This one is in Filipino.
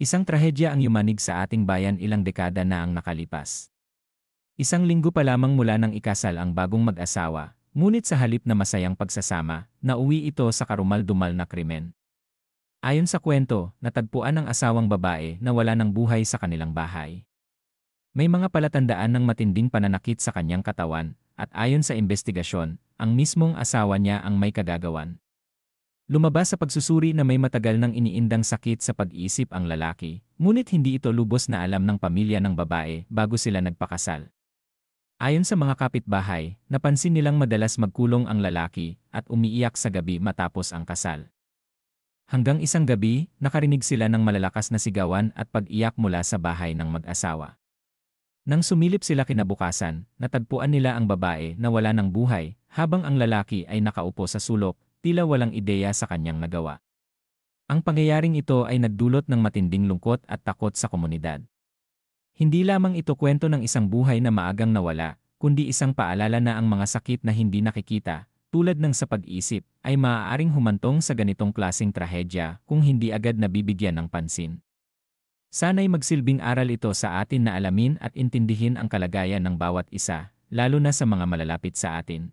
Isang trahedya ang yumanig sa ating bayan ilang dekada na ang nakalipas. Isang linggo pa lamang mula nang ikasal ang bagong mag-asawa, ngunit sa halip na masayang pagsasama, nauwi ito sa karumal-dumal na krimen. Ayon sa kwento, natagpuan ng asawang babae na wala ng buhay sa kanilang bahay. May mga palatandaan ng matinding pananakit sa kanyang katawan, at ayon sa investigasyon, ang mismong asawa niya ang may kagagawan. Lumabas sa pagsusuri na may matagal nang iniindang sakit sa pag-iisip ang lalaki, ngunit hindi ito lubos na alam ng pamilya ng babae bago sila nagpakasal. Ayon sa mga kapitbahay, napansin nilang madalas magkulong ang lalaki at umiiyak sa gabi matapos ang kasal. Hanggang isang gabi, nakarinig sila ng malalakas na sigawan at pag-iyak mula sa bahay ng mag-asawa. Nang sumilip sila kinabukasan, natagpuan nila ang babae na wala ng buhay, habang ang lalaki ay nakaupo sa sulok, tila walang ideya sa kanyang nagawa. Ang pangyayaring ito ay nagdulot ng matinding lungkot at takot sa komunidad. Hindi lamang ito kwento ng isang buhay na maagang nawala, kundi isang paalala na ang mga sakit na hindi nakikita, tulad ng sa pag-isip, ay maaaring humantong sa ganitong klaseng trahedya kung hindi agad nabibigyan ng pansin. Sana'y magsilbing aral ito sa atin na alamin at intindihin ang kalagayan ng bawat isa, lalo na sa mga malalapit sa atin.